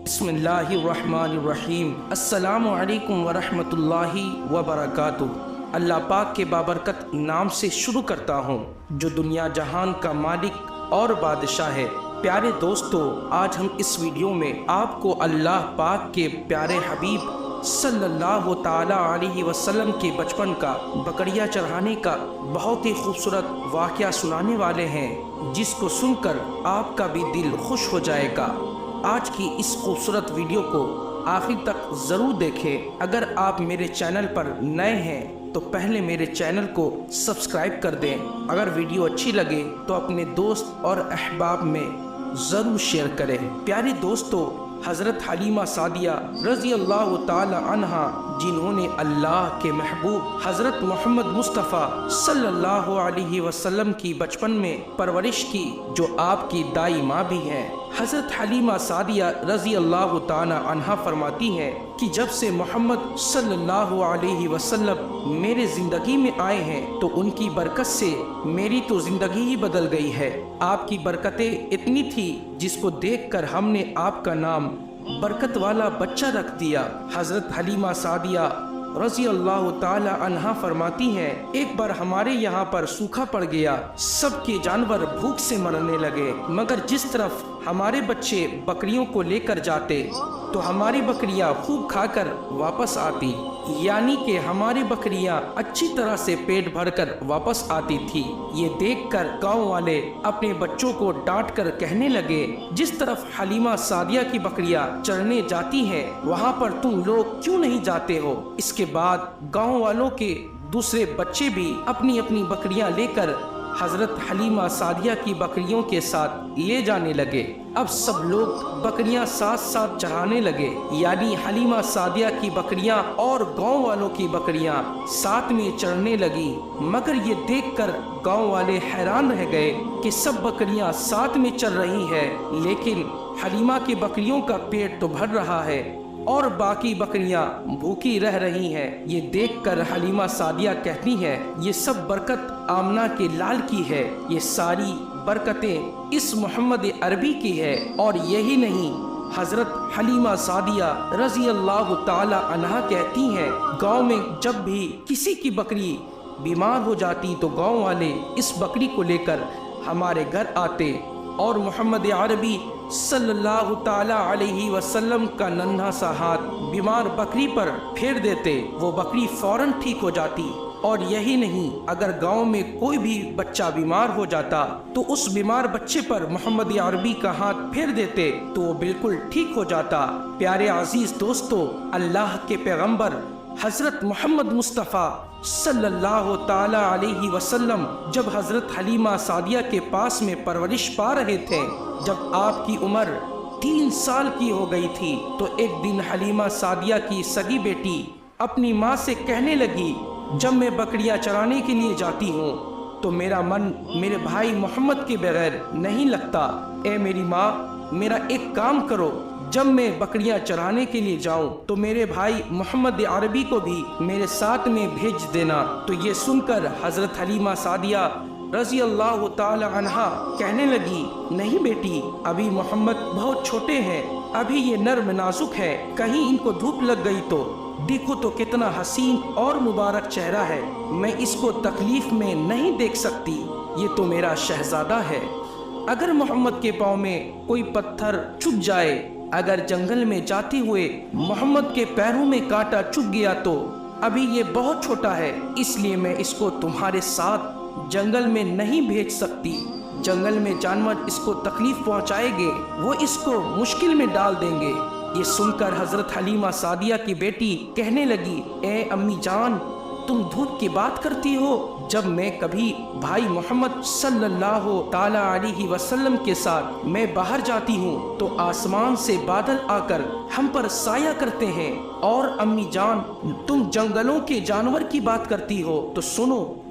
بسم اللہ الرحمن الرحیم۔ السلام علیکم ورحمۃ اللہ وبرکاتہ۔ اللہ پاک کے بابرکت نام سے شروع کرتا ہوں جو دنیا جہان کا مالک اور بادشاہ ہے۔ پیارے دوستو، آج ہم اس ویڈیو میں آپ کو اللہ پاک کے پیارے حبیب صلی اللہ تعالی علیہ وسلم کے بچپن کا بکریاں چڑھانے کا بہت ہی خوبصورت واقعہ سنانے والے ہیں، جس کو سن کر آپ کا بھی دل خوش ہو جائے گا۔ آج کی اس خوبصورت ویڈیو کو آخر تک ضرور دیکھیں۔ اگر آپ میرے چینل پر نئے ہیں تو پہلے میرے چینل کو سبسکرائب کر دیں۔ اگر ویڈیو اچھی لگے تو اپنے دوست اور احباب میں ضرور شیئر کریں۔ پیارے دوستو، حضرت حلیمہ سعدیہ رضی اللہ تعالی عنہا، جنہوں نے اللہ کے محبوب حضرت محمد مصطفیٰ صلی اللہ علیہ وسلم کی بچپن میں پرورش کی، جو آپ کی دائی ماں بھی ہیں، حضرت حلیمہ سعدیہ رضی اللہ تعالی عنہا فرماتی ہیں کہ جب سے محمد صلی اللہ علیہ وسلم میرے زندگی میں آئے ہیں تو ان کی برکت سے میری تو زندگی ہی بدل گئی ہے۔ آپ کی برکتیں اتنی تھی جس کو دیکھ کر ہم نے آپ کا نام برکت والا بچہ رکھ دیا۔ حضرت حلیمہ سعدیہ رضی اللہ تعالی عنہا فرماتی ہیں، ایک بار ہمارے یہاں پر سوکھا پڑ گیا، سب کے جانور بھوک سے مرنے لگے، مگر جس طرف ہمارے بچے بکریوں کو لے کر جاتے تو ہماری بکریاں خوب کھا کر واپس آتی، یعنی کہ ہماری بکریاں اچھی طرح سے پیٹ بھر کر واپس آتی تھی۔ یہ دیکھ کر گاؤں والے اپنے بچوں کو ڈانٹ کر کہنے لگے، جس طرف حلیمہ سعدیہ کی بکریاں چرنے جاتی ہیں وہاں پر تم لوگ کیوں نہیں جاتے ہو؟ اس کے بعد گاؤں والوں کے دوسرے بچے بھی اپنی اپنی بکریاں لے کر حضرت حلیمہ سعدیہ کی بکریوں کے ساتھ لے جانے لگے۔ اب سب لوگ بکریاں ساتھ ساتھ چرانے لگے، یعنی حلیمہ سعدیہ کی بکریاں اور گاؤں والوں کی بکریاں ساتھ میں چرنے لگی، مگر یہ دیکھ کر گاؤں والے حیران رہ گئے کہ سب بکریاں ساتھ میں چر رہی ہیں، لیکن حلیمہ کی بکریوں کا پیٹ تو بھر رہا ہے اور باقی بکریاں بھوکی رہ رہی ہیں۔ یہ دیکھ کر حلیمہ سعدیہ کہتی ہے، یہ سب برکت آمنہ کے لال کی ہے، یہ ساری برکتیں اس محمد عربی کی ہے۔ اور یہی نہیں، حضرت حلیمہ سعدیہ رضی اللہ تعالی عنہا کہتی ہیں، گاؤں میں جب بھی کسی کی بکری بیمار ہو جاتی تو گاؤں والے اس بکری کو لے کر ہمارے گھر آتے اور محمد عربی صلی اللہ تعالی علیہ وسلم کا ننھا سا ہاتھ بیمار بکری پر پھیر دیتے، وہ بکری فوراً ٹھیک ہو جاتی۔ اور یہی نہیں، اگر گاؤں میں کوئی بھی بچہ بیمار ہو جاتا تو اس بیمار بچے پر محمد عربی کا ہاتھ پھیر دیتے تو وہ بالکل ٹھیک ہو جاتا۔ پیارے عزیز دوستو، اللہ کے پیغمبر حضرت محمد مصطفیٰ صلی اللہ تعالی علیہ وسلم جب حضرت حلیمہ سعدیہ کے پاس میں پرورش پا رہے تھے، جب آپ کی عمر 3 سال کی ہو گئی تھی تو ایک دن حلیمہ سعدیہ کی سگی بیٹی اپنی ماں سے کہنے لگی، جب میں بکریاں چرانے کے لیے جاتی ہوں تو میرا من میرے بھائی محمد کے بغیر نہیں لگتا، اے میری ماں میرا ایک کام کرو، جب میں بکریاں چرانے کے لیے جاؤں تو میرے بھائی محمد عربی کو بھی میرے ساتھ میں بھیج دینا۔ تو یہ سن کر حضرت حلیمہ سعدیہ رضی اللہ تعالی عنہا کہنے لگی، نہیں بیٹی، ابھی محمد بہت چھوٹے ہیں، ابھی یہ نرم نازک ہے، کہیں ان کو دھوپ لگ گئی تو دیکھو تو کتنا حسین اور مبارک چہرہ ہے، میں اس کو تکلیف میں نہیں دیکھ سکتی، یہ تو میرا شہزادہ ہے، اگر محمد کے پاؤں میں کوئی پتھر چبھ جائے، اگر جنگل میں جاتے ہوئے محمد کے پیروں میں کانٹا چبھ گیا تو ابھی یہ بہت چھوٹا ہے، اس لیے میں اس کو تمہارے ساتھ جنگل میں نہیں بھیج سکتی، جنگل میں جانور اس کو تکلیف پہنچائیں گے، وہ اس کو مشکل میں ڈال دیں گے۔ یہ سن کر حضرت حلیمہ سعدیہ کی بیٹی کہنے لگی، اے امی جان، تم دھوپ کی بات کرتی ہو، جب میں کبھی بھائی محمد صلی اللہ تعالی علیہ وسلم کے ساتھ میں باہر جاتی ہوں تو آسمان سے بادل آ کر ہم پر سایہ کرتے ہیں، اور امی جان تم جنگلوں کے جانور کی بات کرتی ہو تو سنو،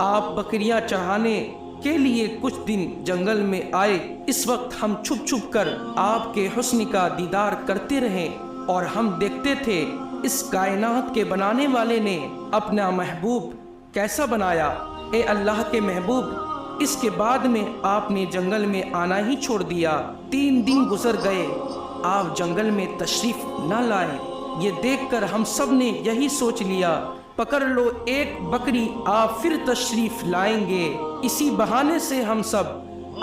آپ بکریاں چڑھانے کے لیے کچھ دن جنگل میں آئے، اس وقت ہم چھپ چھپ کر آپ کے حسن کا دیدار کرتے رہے اور ہم دیکھتے تھے اس کائنات کے بنانے والے نے اپنا محبوب کیسا بنایا۔ اے اللہ کے محبوب، اس کے بعد میں آپ نے جنگل میں آنا ہی چھوڑ دیا۔ 3 دن گزر گئے، آپ جنگل میں تشریف نہ لائے۔ یہ دیکھ کر ہم سب نے یہی سوچ لیا، پکڑ لو ایک بکری، آپ پھر تشریف لائیں گے، اسی بہانے سے ہم سب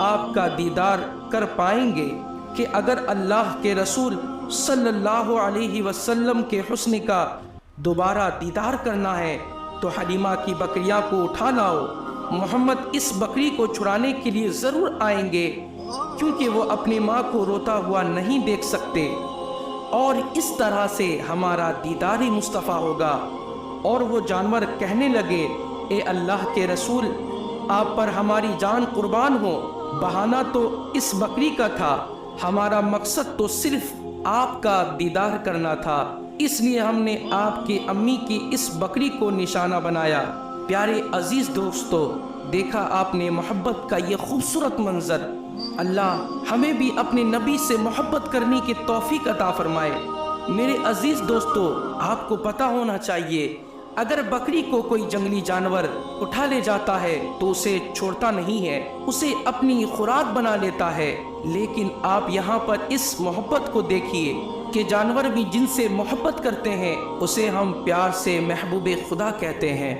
آپ کا دیدار کر پائیں گے۔ کہ اگر اللہ کے رسول صلی اللہ علیہ وسلم کے حسن کا دوبارہ دیدار کرنا ہے تو حلیمہ کی بکریاں کو اٹھا لاؤ، محمد اس بکری کو چھڑانے کے لیے ضرور آئیں گے، کیونکہ وہ اپنی ماں کو روتا ہوا نہیں دیکھ سکتے، اور اس طرح سے ہمارا دیدار مصطفیٰ ہوگا۔ اور وہ جانور کہنے لگے، اے اللہ کے رسول، آپ پر ہماری جان قربان ہو، بہانہ تو اس بکری کا تھا، ہمارا مقصد تو صرف آپ کا دیدار کرنا تھا، اس لیے ہم نے آپ کی امی کی اس بکری کو نشانہ بنایا۔ پیارے عزیز دوستو، دیکھا آپ نے محبت کا یہ خوبصورت منظر۔ اللہ ہمیں بھی اپنے نبی سے محبت کرنے کی توفیق عطا فرمائے۔ میرے عزیز دوستو، آپ کو پتہ ہونا چاہیے، اگر بکری کو کوئی جنگلی جانور اٹھا لے جاتا ہے تو اسے چھوڑتا نہیں ہے، اسے اپنی خوراک بنا لیتا ہے۔ لیکن آپ یہاں پر اس محبت کو دیکھیے کہ جانور بھی جن سے محبت کرتے ہیں اسے ہم پیار سے محبوب خدا کہتے ہیں۔